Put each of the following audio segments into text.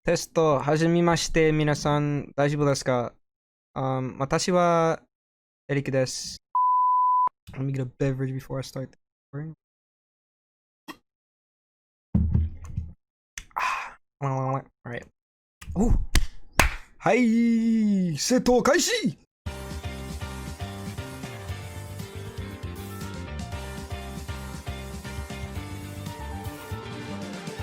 テスト、はじめまして、皆さん、大丈夫ですか？私は、エリックです。Let me get a beverage before I start the recording. Alright. おはい、セット開始。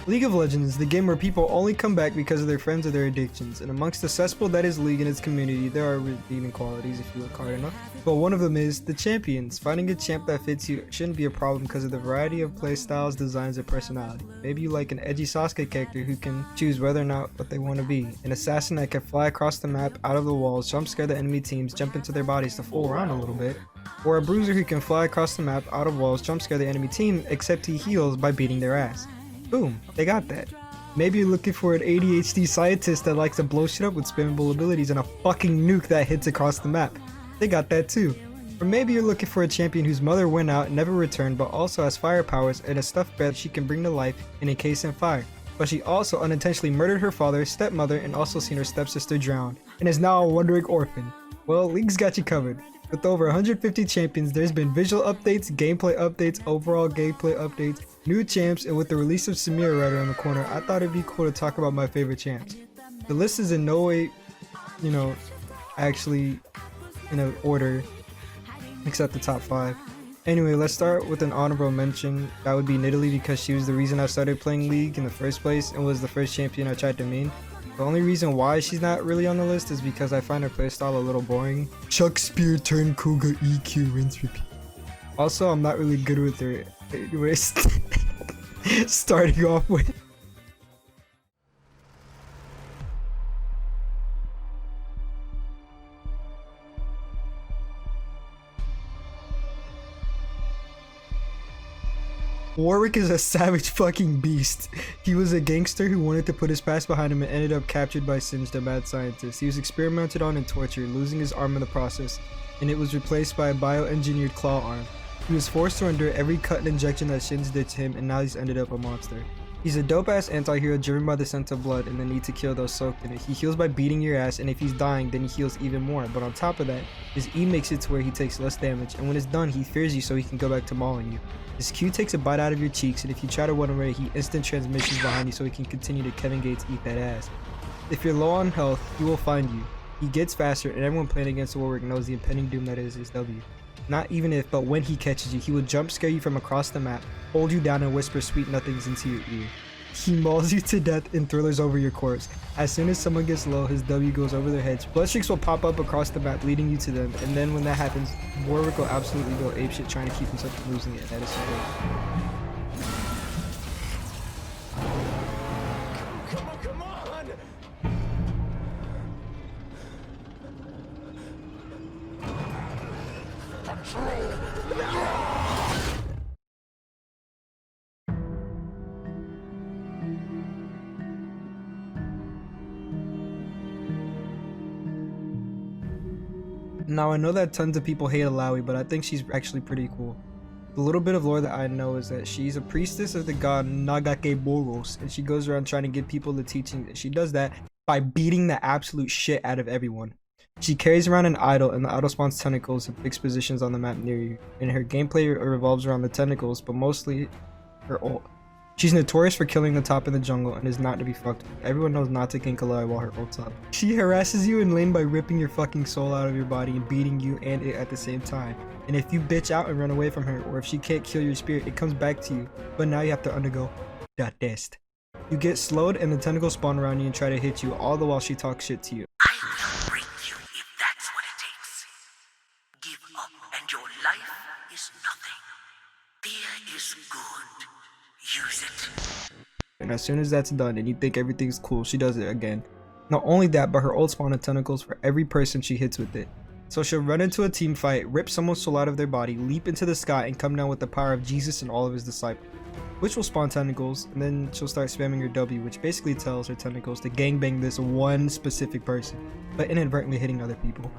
League of Legends is the game where people only come back because of their friends or their addictions, and amongst the cesspool that is League and its community, there are redeeming qualities if you look hard enough. But one of them is the champions. Finding a champ that fits you shouldn't be a problem because of the variety of playstyles, designs, and personality. Maybe you like an edgy Sasuke character who can choose whether or not what they want to be, an assassin that can fly across the map, out of the walls, jump scare the enemy teams, jump into their bodies to fool around a little bit, or a bruiser who can fly across the map, out of walls, jump scare the enemy team, except he heals by beating their ass. Boom, they got that. Maybe you're looking for an ADHD scientist that likes to blow shit up with spammable abilities and a fucking nuke that hits across the map. They got that too. Or maybe you're looking for a champion whose mother went out and never returned but also has fire powers and a stuffed bed she can bring to life and encase in fire. But she also unintentionally murdered her father, stepmother, and also seen her stepsister drown, and is now a wandering orphan. Well, League's got you covered. With over 150 champions, there's been visual updates, gameplay updates, overall gameplay updates, new champs, and with the release of Samira right around the corner, I thought it'd be cool to talk about my favorite champs. The list is in no way, actually in an order, except the top 5. Anyway, let's start with an honorable mention. That would be Nidalee because she was the reason I started playing League in the first place and was the first champion I tried to main. The only reason why she's not really on the list is because I find her playstyle a little boring. Chuck, spear, turn, Kuga, EQ, rinse, repeat. Also, I'm not really good with her. Anyways, starting off with... Warwick is a savage fucking beast. He was a gangster who wanted to put his past behind him and ended up captured by Singed, a mad scientist. He was experimented on and tortured, losing his arm in the process, and it was replaced by a bioengineered claw arm. He was forced to endure every cut and injection that Shin's did to him, and now he's ended up a monster. He's a dope-ass anti-hero driven by the scent of blood and the need to kill those soaked in it. He heals by beating your ass, and if he's dying, then he heals even more. But on top of that, his E makes it to where he takes less damage, and when it's done, he fears you so he can go back to mauling you. His Q takes a bite out of your cheeks, and if you try to run away, he instant transmissions behind you so he can continue to Kevin Gates eat that ass. If you're low on health, he will find you. He gets faster, and everyone playing against Warwick knows the impending doom that is his W. Not even if, but when he catches you, he will jump scare you from across the map, hold you down and whisper sweet nothings into your ear. He mauls you to death and thrillers over your corpse. As soon as someone gets low, his W goes over their heads. Blood streaks will pop up across the map, leading you to them, and then when that happens, Warwick will absolutely go apeshit trying to keep himself from losing it. That is so great. Now, I know that tons of people hate Alawi, but I think she's actually pretty cool. The little bit of lore that I know is that she's a priestess of the god Nagake Boros, and she goes around trying to give people the teaching. She does that by beating the absolute shit out of everyone. She carries around an idol, and the idol spawns tentacles in fixed positions on the map near you, and her gameplay revolves around the tentacles, but mostly her ult. She's notorious for killing the top in the jungle and is not to be fucked with. Everyone knows not to gank Alawi while her ult's up. She harasses you in lane by ripping your fucking soul out of your body and beating you and it at the same time. And if you bitch out and run away from her, or if she can't kill your spirit, it comes back to you. But now you have to undergo that test. You get slowed and the tentacles spawn around you and try to hit you, all the while she talks shit to you. I will break you if that's what it takes. Give up and your life is nothing. Fear is good. Use it. And as soon as that's done and you think everything's cool, she does it again. Not only that, but her ult spawns tentacles for every person she hits with it. So she'll run into a team fight, rip someone's soul out of their body, leap into the sky, and come down with the power of Jesus and all of his disciples, which will spawn tentacles, and then she'll start spamming her W, which basically tells her tentacles to gangbang this one specific person, but inadvertently hitting other people.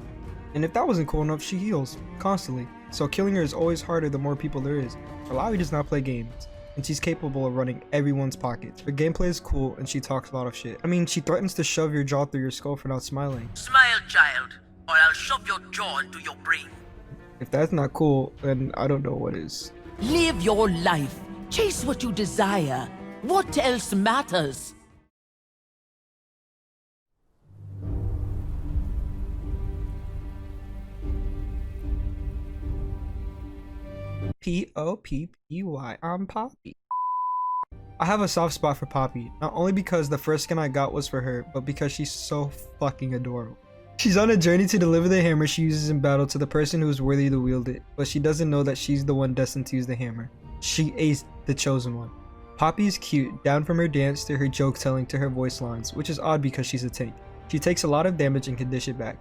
And if that wasn't cool enough, she heals constantly, so killing her is always harder the more people there is. Alawi does not play games. and she's capable of running everyone's pockets. Her gameplay is cool and she talks a lot of shit. I mean, she threatens to shove your jaw through your skull for not smiling. Smile, child, or I'll shove your jaw into your brain. If that's not cool, then I don't know what is. Live your life. Chase what you desire. What else matters? Poppy, I'm Poppy. I have a soft spot for Poppy, not only because the first skin I got was for her, but because she's so fucking adorable. She's on a journey to deliver the hammer she uses in battle to the person who is worthy to wield it, but she doesn't know that she's the one destined to use the hammer. She is the chosen one. Poppy is cute, down from her dance to her joke telling to her voice lines, which is odd because she's a tank. She takes a lot of damage and can dish it back.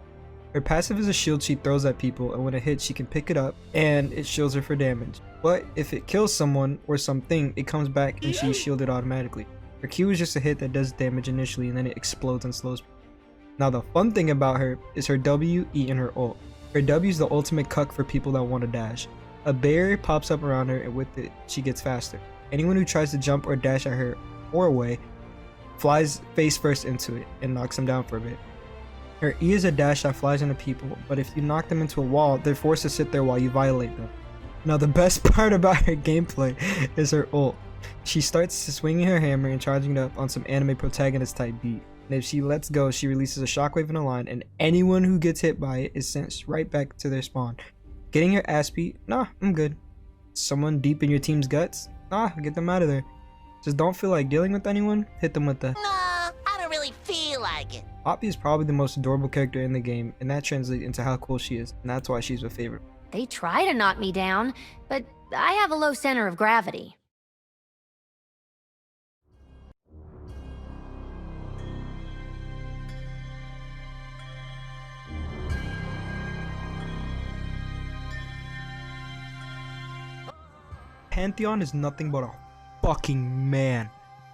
Her passive is a shield she throws at people, and when it hits she can pick it up and it shields her for damage. But if it kills someone or something, it comes back and she's shielded automatically. Her Q is just a hit that does damage initially and then it explodes and slows. Now the fun thing about her is her W, E, and her ult. Her W is the ultimate cuck for people that want to dash. A barrier pops up around her and with it she gets faster. Anyone who tries to jump or dash at her or away flies face first into it and knocks them down for a bit. Her E is a dash that flies into people, but if you knock them into a wall, they're forced to sit there while you violate them. Now the best part about her gameplay is her ult. She starts swinging her hammer and charging it up on some anime protagonist type beat. And if she lets go, she releases a shockwave in a line, and anyone who gets hit by it is sent right back to their spawn. Getting your ass beat? Nah, I'm good. Someone deep in your team's guts? Nah, get them out of there. Just don't feel like dealing with anyone? Hit them with the... Nah, I don't really feel like it. Poppy is probably the most adorable character in the game, and that translates into how cool she is, and that's why she's my favorite. They try to knock me down, but I have a low center of gravity. Pantheon is nothing but a fucking man.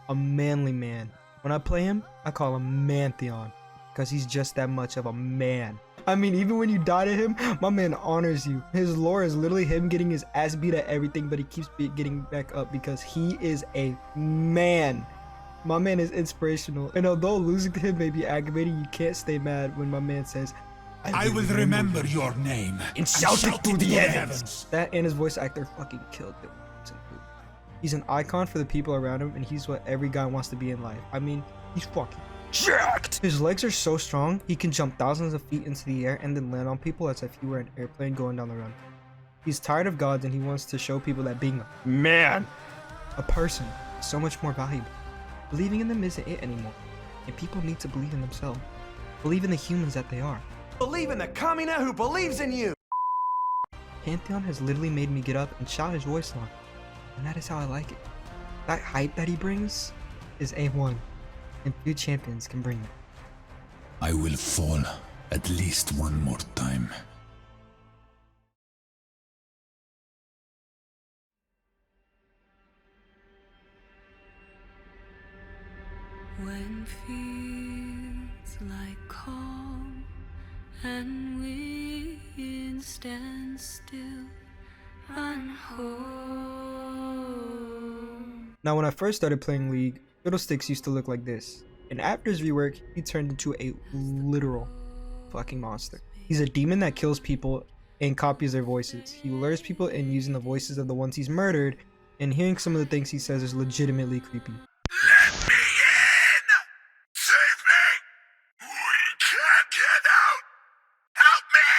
A manly man. When I play him, I call him Pantheon, because he's just that much of a man. I mean, even when you die to him, my man honors you. His lore is literally him getting his ass beat at everything, but he keeps getting back up because he is a man. My man is inspirational. And although losing to him may be aggravating, you can't stay mad when my man says, I will remember your name and shout it to the heavens. That and his voice actor fucking killed him. He's an icon for the people around him, and he's what every guy wants to be in life. I mean, he's fucking jacked. His legs are so strong, he can jump thousands of feet into the air and then land on people as if he were an airplane going down the run. He's tired of gods and he wants to show people that being a man, a person, is so much more valuable. Believing in them isn't it anymore, and people need to believe in themselves. Believe in the humans that they are. Believe in the Kamina who believes in you! Pantheon has literally made me get up and shout his voice line, and that is how I like it. That hype that he brings is A1, and few champions can bring it. I will fall at least one more time. When fields like calm and wind stand still and home. Now when I first started playing League, Fiddlesticks used to look like this, and after his rework, he turned into a literal fucking monster. He's a demon that kills people and copies their voices. He lures people in using the voices of the ones he's murdered, and hearing some of the things he says is legitimately creepy. Let me in! Save me! We can't get out! Help me!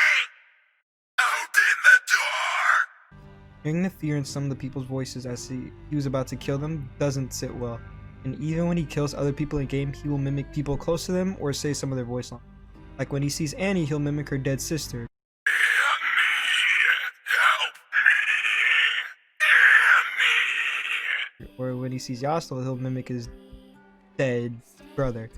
Open the door! Hearing the fear in some of the people's voices as he was about to kill them doesn't sit well. And even when he kills other people in game, he will mimic people close to them or say some of their voice lines. Like when he sees Annie, he'll mimic her dead sister. Or when he sees Yastel, he'll mimic his dead brother.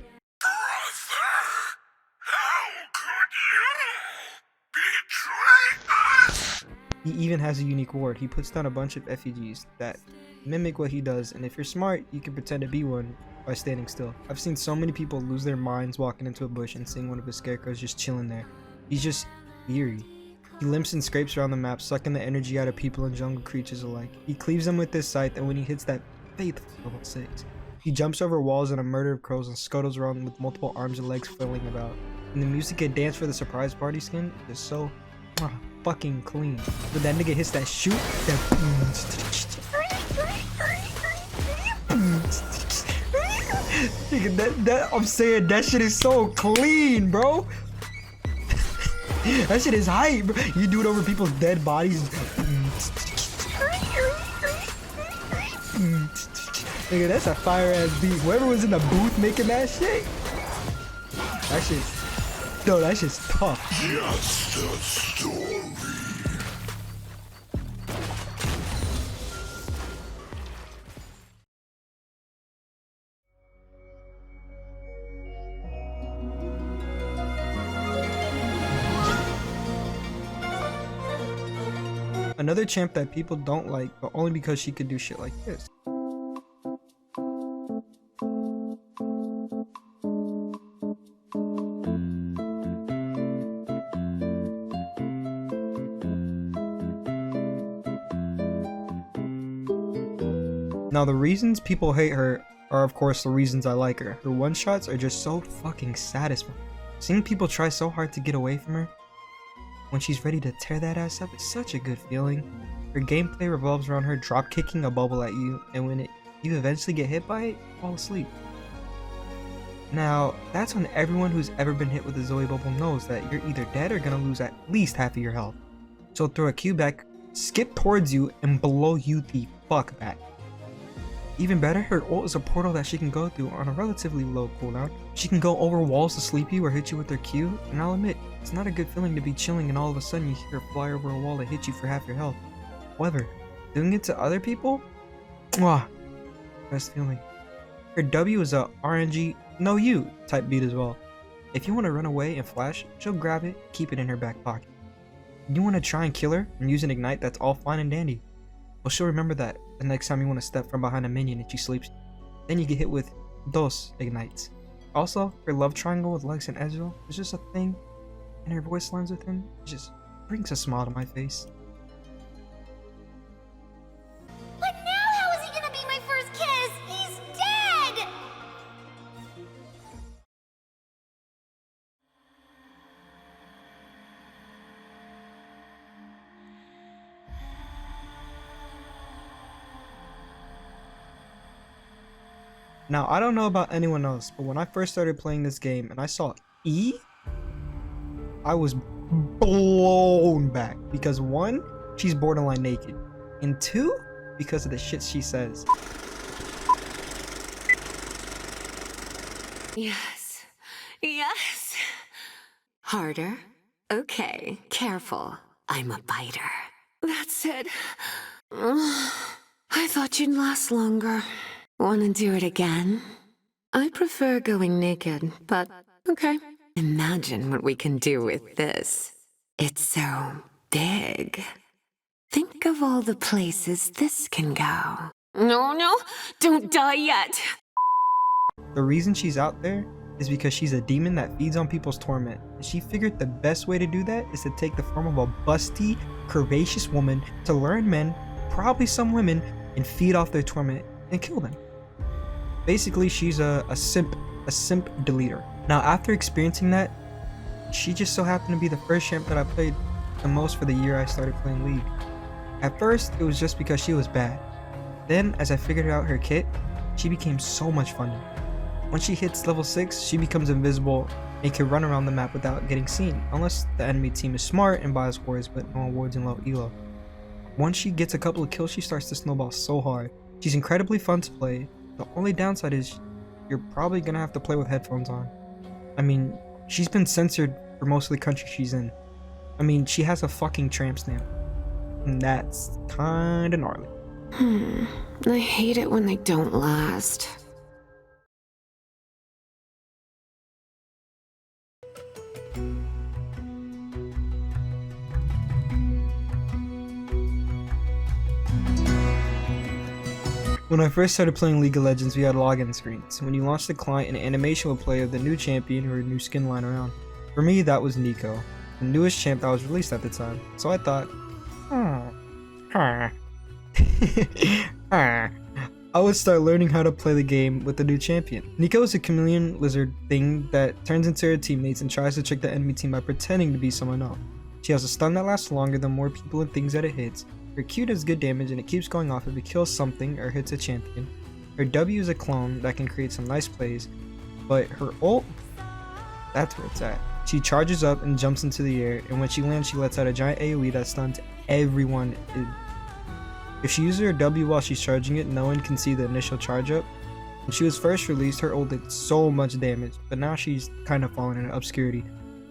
He even has a unique ward. He puts down a bunch of effigies that mimic what he does, and if you're smart, you can pretend to be one by standing still. I've seen so many people lose their minds walking into a bush and seeing one of his scarecrows just chilling there. He's just eerie. He limps and scrapes around the map, sucking the energy out of people and jungle creatures alike. He cleaves them with his scythe, and when he hits that faithful level 6, he jumps over walls in a murder of crows and scuttles around with multiple arms and legs flailing about. And the music and dance for the surprise party skin is so fucking clean. But that nigga hits that shoot, that I'm saying that shit is so clean, bro. That shit is hype, bro. You do it over people's dead bodies. Nigga, that's a fire ass beat. Whoever was in the booth making that shit. That shit's, no, that shit's tough. Just a story. Another champ that people don't like, but only because she could do shit like this. Now the reasons people hate her are of course the reasons I like her. Her one-shots are just so fucking satisfying. Seeing people try so hard to get away from her when she's ready to tear that ass up is such a good feeling. Her gameplay revolves around her drop kicking a bubble at you, and when you eventually get hit by it, fall asleep. Now, that's when everyone who's ever been hit with a Zoe bubble knows that you're either dead or gonna lose at least half of your health. So throw a Q back, skip towards you, and blow you the fuck back. Even better, her ult is a portal that she can go through on a relatively low cooldown. She can go over walls to sleep you or hit you with her Q, and I'll admit, it's not a good feeling to be chilling and all of a sudden you hear her fly over a wall to hit you for half your health. However, doing it to other people? Best feeling. Her W is a RNG, no you type beat as well. If you want to run away and flash, she'll grab it, keep it in her back pocket. If you want to try and kill her and use an ignite, that's all fine and dandy. Well, she'll remember that the next time you want to step from behind a minion and she sleeps. Then you get hit with dos ignites. Also, her love triangle with Lex and Ezreal is just a thing, and her voice lines with him just brings a smile to my face. But now how is he gonna be my first kiss? He's dead! Now, I don't know about anyone else, but when I first started playing this game and I saw E, I was blown back because 1, she's borderline naked, and 2, because of the shit she says. Yes. Yes. Harder? Okay, careful. I'm a biter. That's it. I thought you'd last longer. Wanna do it again? I prefer going naked, but okay. Imagine what we can do with this. It's so big. Think of all the places this can go. No, don't die yet. The reason she's out there is because she's a demon that feeds on people's torment. And she figured the best way to do that is to take the form of a busty, curvaceous woman to lure in men, probably some women, and feed off their torment and kill them. Basically, she's a simp deleter. Now, after experiencing that, she just so happened to be the first champ that I played the most for the year I started playing League. At first, it was just because she was bad. Then, as I figured out her kit, she became so much fun. Once she hits level 6, she becomes invisible and can run around the map without getting seen, unless the enemy team is smart and buys wards but no awards in low elo. Once she gets a couple of kills, she starts to snowball so hard. She's incredibly fun to play. The only downside is you're probably gonna have to play with headphones on. I mean, she's been censored for most of the country she's in. I mean, she has a fucking tramp stamp. And that's kinda gnarly. I hate it when they don't last. When I first started playing League of Legends, we had login screens. When you launched the client, an animation would play of the new champion or a new skin line around. For me, that was Nico. the newest champ that was released at the time. So I thought, I would start learning how to play the game with the new champion. Nico is a chameleon lizard thing that turns into her teammates and tries to trick the enemy team by pretending to be someone else. She has a stun that lasts longer the more people and things that it hits. Her Q does good damage and it keeps going off if it kills something or hits a champion. Her W is a clone that can create some nice plays, but her ult, that's where it's at. She charges up and jumps into the air, and when she lands she lets out a giant AoE that stuns everyone. If she uses her W while she's charging it, no one can see the initial charge up. When she was first released, her ult did so much damage, but now she's kind of fallen into obscurity.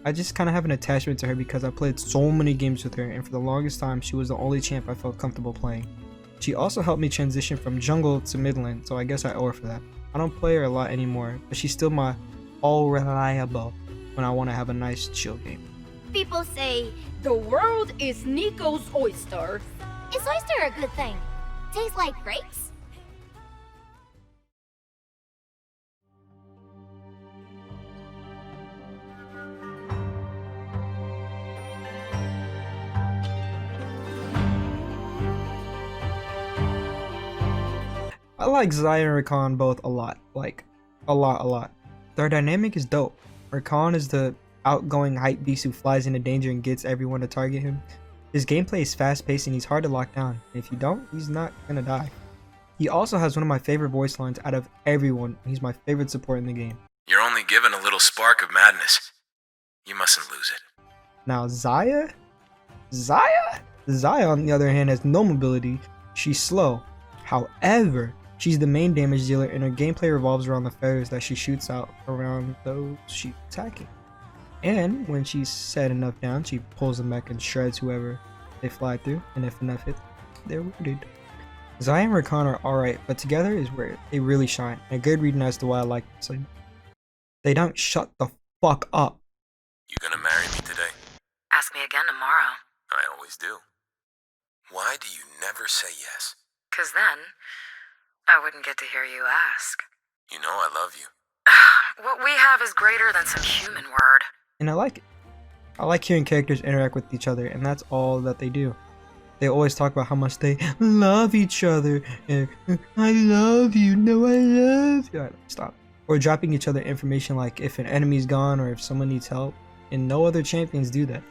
I just kind of have an attachment to her because I played so many games with her, and for the longest time she was the only champ I felt comfortable playing. She also helped me transition from jungle to mid lane, so I guess I owe her for that. I don't play her a lot anymore, but she's still my all reliable when I want to have a nice chill game. People say the world is Nico's oyster. Is oyster a good thing? Tastes like grapes? I like Xayah and Rakan both a lot, like a lot. Their dynamic is dope. Rakan is the outgoing hype beast who flies into danger and gets everyone to target him. His gameplay is fast paced and he's hard to lock down. If you don't, he's not gonna die. He also has one of my favorite voice lines out of everyone. He's my favorite support in the game. You're only given a little spark of madness. You mustn't lose it. Now Xayah on the other hand has no mobility. She's slow. However, she's the main damage dealer and her gameplay revolves around the feathers that she shoots out around those she's attacking. And when she's set enough down, she pulls them back and shreds whoever they fly through, and if enough hit, they're wounded. Xayah and Rakan are alright, but together is where they really shine. A good reason as to why I like them. They don't shut the fuck up. You gonna marry me today? Ask me again tomorrow. I always do. Why do you never say yes? 'Cause then, I wouldn't get to hear you ask. You know I love you. What we have is greater than some human word. And I like it. I like hearing characters interact with each other, and that's all that they do. They always talk about how much they love each other, and I love you, no I love you. Alright, stop. Or dropping each other information like if an enemy's gone or if someone needs help, and no other champions do that.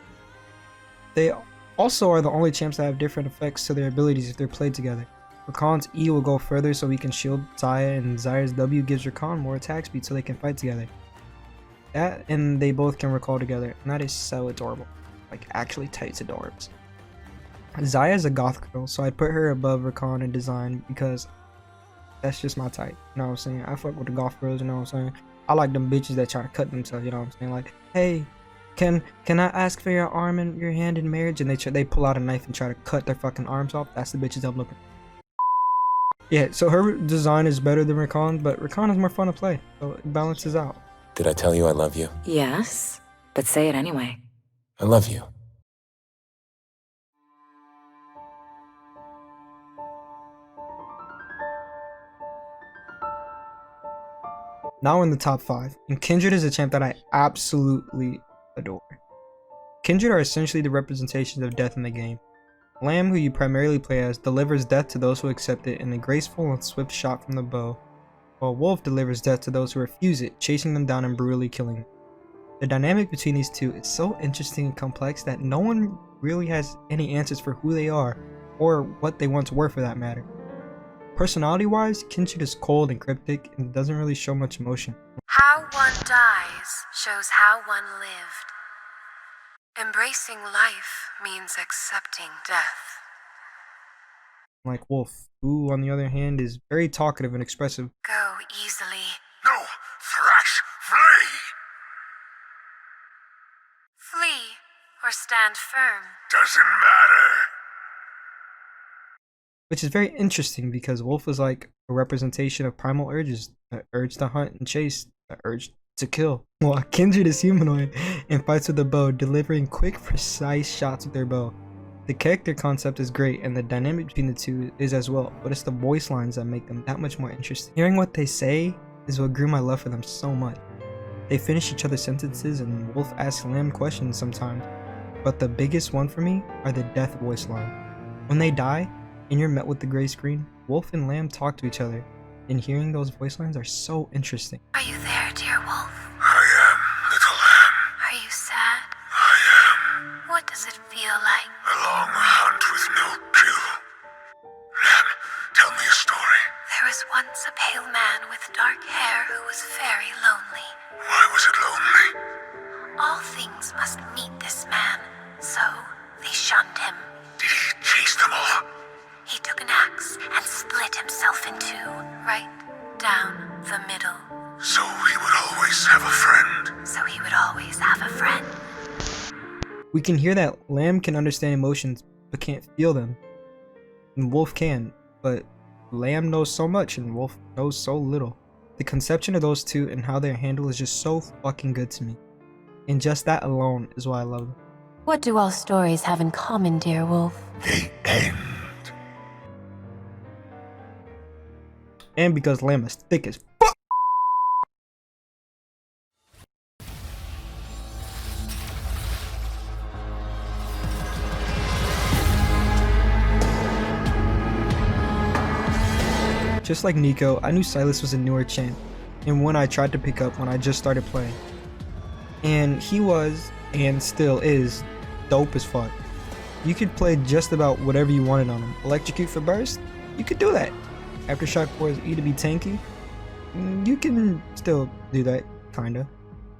They also are the only champs that have different effects to their abilities if they're played together. Rakan's E will go further so he can shield Xayah, and Xayah's W gives Rakan more attack speed so they can fight together. That and they both can recall together, and that is so adorable. Like actually tight adorbs. Xayah is a goth girl, so I'd put her above Rakan in design because that's just my type. You know what I'm saying? I fuck with the goth girls, you know what I'm saying? I like them bitches that try to cut themselves, you know what I'm saying? Like, hey, can I ask for your arm and your hand in marriage? And they pull out a knife and try to cut their fucking arms off. That's the bitches I'm looking for. Yeah, so her design is better than Rakan, but Rakan is more fun to play, so it balances out. Did I tell you I love you? Yes, but say it anyway. I love you. Now we're in the top 5, and Kindred is a champ that I absolutely adore. Kindred are essentially the representations of death in the game. Lamb, who you primarily play as, delivers death to those who accept it in a graceful and swift shot from the bow, while Wolf delivers death to those who refuse it, chasing them down and brutally killing them. The dynamic between these two is so interesting and complex that no one really has any answers for who they are, or what they once were for that matter. Personality-wise, Kindred is cold and cryptic and doesn't really show much emotion. How one dies shows how one lived. Embracing life means accepting death. Like Wolf, who on the other hand is very talkative and expressive. Go easily. No! Thrash! Flee! Flee or stand firm. Doesn't matter! Which is very interesting because Wolf is like a representation of primal urges, the urge to hunt and chase, the urge to kill. While Kindred is humanoid and fights with a bow, delivering quick, precise shots with their bow. The character concept is great and the dynamic between the two is as well, but it's the voice lines that make them that much more interesting. Hearing what they say is what grew my love for them so much. They finish each other's sentences and Wolf asks Lamb questions sometimes, But the biggest one for me are the death voice line. When they die, and you're met with the gray screen, Wolf and Lamb talk to each other, and hearing those voice lines are so interesting. Are you there, dear wolf? I am, little lamb. Are you sad? I am. What does it feel like? A long hunt with no kill. Lamb, tell me a story. There was once a pale man with dark hair who was very lonely. Why was it lonely? All things must meet this man, so they shunned him. Did he chase them all? He took an axe and split himself in two, right down the middle. So he would always have a friend. So he would always have a friend. We can hear that Lamb can understand emotions but can't feel them, and Wolf can, but Lamb knows so much and Wolf knows so little. The conception of those two and how they're handled is just so fucking good to me, and just that alone is why I love them. What do all stories have in common, dear wolf? They end. And because Lamb is thick as fuck. Just like Nico, I knew Sylas was a newer champ, and one I tried to pick up when I just started playing. And he was, and still is, dope as fuck. You could play just about whatever you wanted on him. Electrocute for burst? You could do that. Aftershock Force E to be tanky? You can still do that, kinda.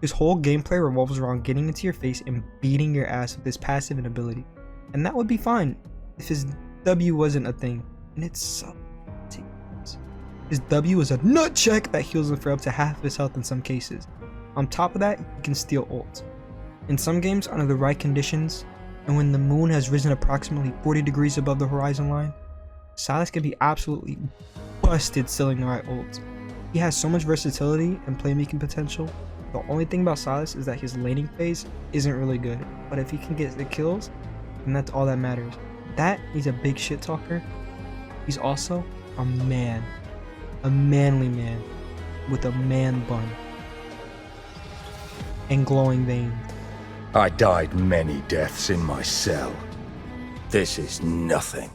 His whole gameplay revolves around getting into your face and beating your ass with his passive and ability. And that would be fine if his W wasn't a thing. And it's so ridiculous. His W is a nut check that heals him for up to half his health in some cases. On top of that, he can steal ults. In some games, under the right conditions, and when the moon has risen approximately 40 degrees above the horizon line, Sylas can be absolutely busted selling the right ults. He has so much versatility and playmaking potential. The only thing about Sylas is that his laning phase isn't really good, but if he can get the kills, then that's all that matters. That, he's a big shit talker. He's also a man. A manly man with a man bun and glowing veins. I died many deaths in my cell. This is nothing.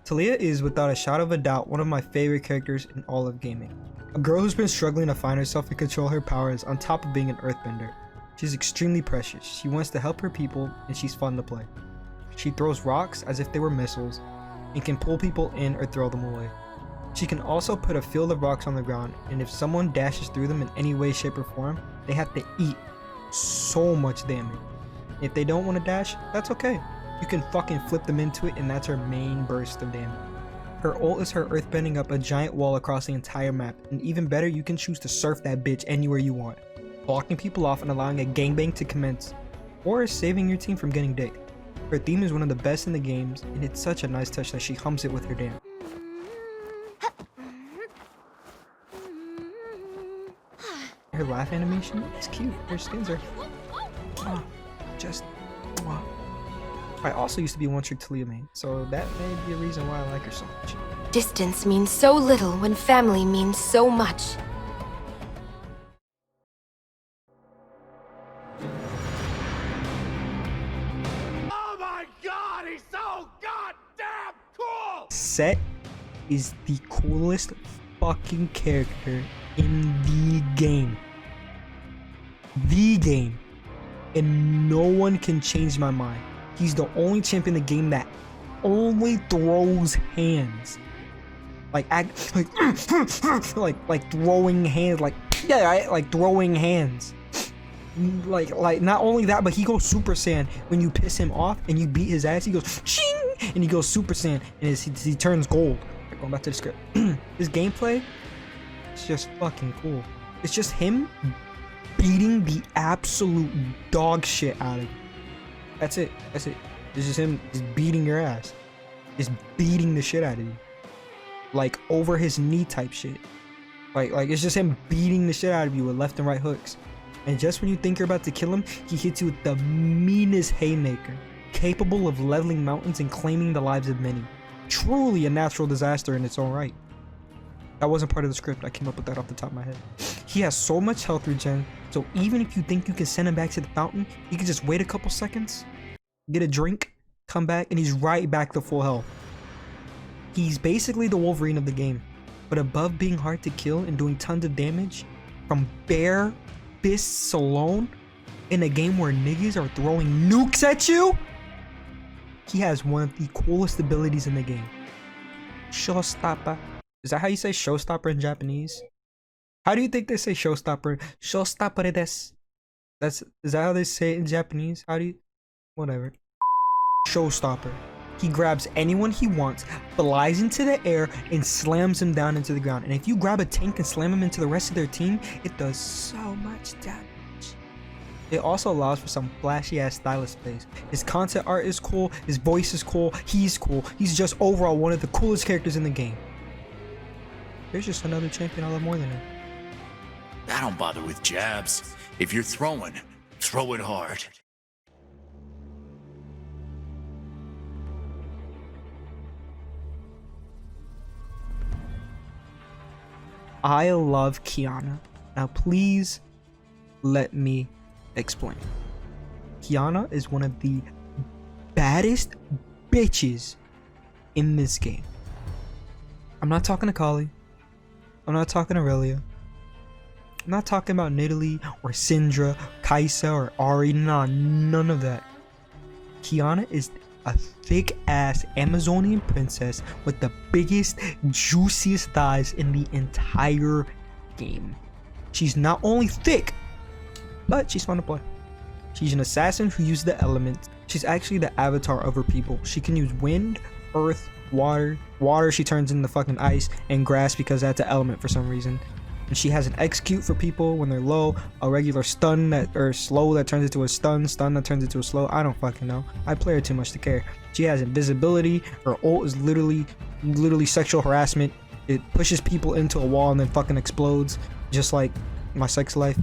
Talia is, without a shadow of a doubt, one of my favorite characters in all of gaming. A girl who's been struggling to find herself and control her powers on top of being an earthbender. She's extremely precious, she wants to help her people, and she's fun to play. She throws rocks as if they were missiles, and can pull people in or throw them away. She can also put a field of rocks on the ground, and if someone dashes through them in any way, shape, or form, they have to eat so much damage. If they don't want to dash, that's okay. You can fucking flip them into it, and that's her main burst of damage. Her ult is her earthbending up a giant wall across the entire map, and even better, you can choose to surf that bitch anywhere you want, blocking people off and allowing a gangbang to commence, or saving your team from getting dicked. Her theme is one of the best in the games, and it's such a nice touch that she hums it with her dance. Her laugh animation is cute. Her skins are just. I also used to be one trick Talia main, so that may be a reason why I like her so much. Distance means so little when family means so much. Oh my god, he's so goddamn cool! Set is the coolest fucking character in the game. The game. And no one can change my mind. He's the only champ in the game that only throws hands. Like throwing hands, like throwing hands. Like not only that, but he goes Super Saiyan when you piss him off and you beat his ass. He goes ching, and he goes Super Saiyan, and he turns gold. Going back to the script. His gameplay is just fucking cool. It's just him beating the absolute dog shit out of you. That's it. That's it. It's just him just beating your ass. Just beating the shit out of you. Like over his knee type shit. Like it's just him beating the shit out of you with left and right hooks. And just when you think you're about to kill him, he hits you with the meanest haymaker. capable of leveling mountains and claiming the lives of many. Truly a natural disaster in its own right. That wasn't part of the script. I came up with that off the top of my head. He has so much health regen, so even if you think you can send him back to the fountain, you can just wait a couple seconds, get a drink, come back, and he's right back to full health. He's basically the Wolverine of the game, but above being hard to kill and doing tons of damage from bare fists alone in a game where niggas are throwing nukes at you, he has one of the coolest abilities in the game. Showstopper. Is that how you say showstopper in Japanese? How do you think they say showstopper? Showstopper desu. Is that how they say it in Japanese? How do you? Whatever. Showstopper. He grabs anyone he wants, flies into the air, and slams them down into the ground. And if you grab a tank and slam them into the rest of their team, it does so much damage. It also allows for some flashy ass stylist plays. His concept art is cool, his voice is cool, he's cool. He's just overall one of the coolest characters in the game. There's just another champion I love more than him. I don't bother with jabs. If you're throwing, throw it hard. I love Kiana. Now please let me explain. Kiana is one of the baddest bitches in this game. I'm not talking to Kali. I'm not talking to Aurelia. I'm not talking about Nidalee or Syndra, Kaisa or Ari. Nah, none of that. Kiana is a thick ass Amazonian princess with the biggest, juiciest thighs in the entire game. She's not only thick, but she's fun to play. She's an assassin who uses the elements. She's actually the avatar of her people. She can use wind, earth, water. Water she turns into fucking ice, and grass because that's an element for some reason. And she has an execute for people when they're low, a regular stun or slow that turns into a stun that turns into a slow. I don't fucking know. I play her too much to care. She has invisibility. Her ult is literally sexual harassment. It pushes people into a wall and then fucking explodes, just like my sex life.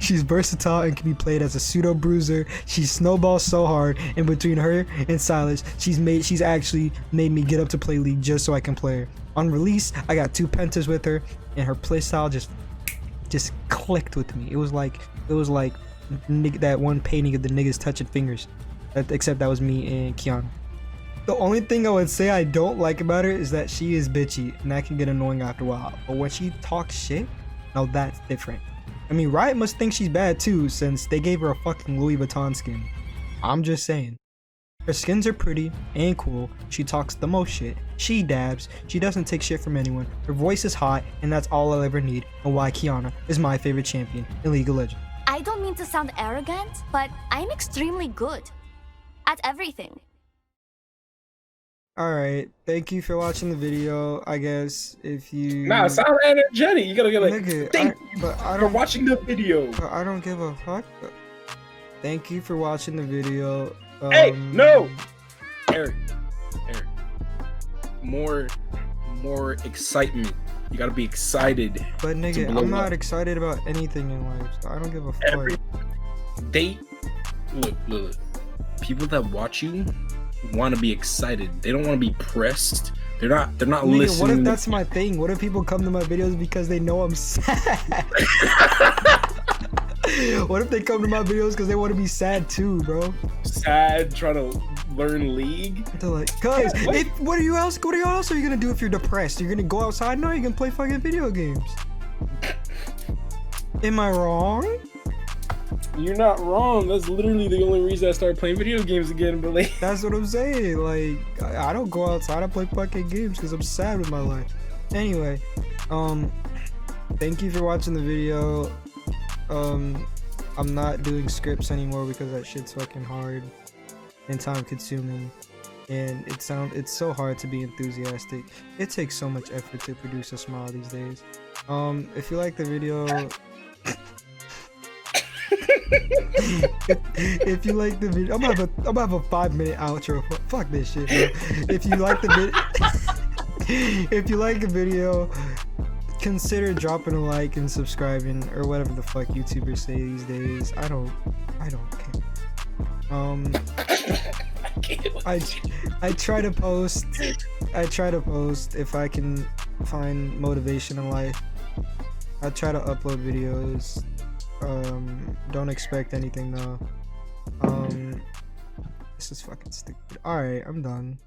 She's versatile and can be played as a pseudo bruiser. She snowballs so hard, and between her and Sylas, she's actually made me get up to play League just so I can play her. On release, I got 2 pentas with her, and her playstyle just clicked with me. It was like that one painting of the niggas touching fingers, except that was me and Kiana. The only thing I would say I don't like about her is that she is bitchy, and that can get annoying after a while. But when she talks shit, now that's different. I mean, Riot must think she's bad too, since they gave her a fucking Louis Vuitton skin. I'm just saying. Her skins are pretty and cool. She talks the most shit. She dabs. She doesn't take shit from anyone. Her voice is hot, and that's all I'll ever need, and why Kiana is my favorite champion in League of Legends. I don't mean to sound arrogant, but I'm extremely good at everything. Alright, thank you for watching the video. I guess if you... Nah, sound energetic. You gotta get like, nigga, thank you for watching the video. But I don't give a fuck. Thank you for watching the video. Hey, no! Eric. More excitement. You gotta be excited. But nigga, I'm not excited about anything in life. So I don't give a fuck. Look. People that watch you want to be excited. They don't want to be pressed. They're not nigga, listening. What if that's my thing? What if people come to my videos because they know I'm sad? What if they come to my videos because they want to be sad too, bro? Sad, trying to learn League. They're like, guys, what else are you gonna do if you're depressed? You're gonna go outside? No, you can play fucking video games. Am I wrong? You're not wrong. That's literally the only reason I started playing video games again. But like, that's what I'm saying. Like, I don't go outside. I play fucking games because I'm sad with my life. Anyway, thank you for watching the video. I'm not doing scripts anymore because that shit's fucking hard and time consuming, and it's so hard to be enthusiastic. It takes so much effort to produce a smile these days. If you like the video, if you like the video, I'm gonna have a 5-minute outro. Fuck this shit, bro. If you like the video, consider dropping a like and subscribing or whatever the fuck YouTubers say these days. I don't care. I try to post if I can find motivation in life. I try to upload videos. Don't expect anything though. This is fucking stupid. Alright, I'm done.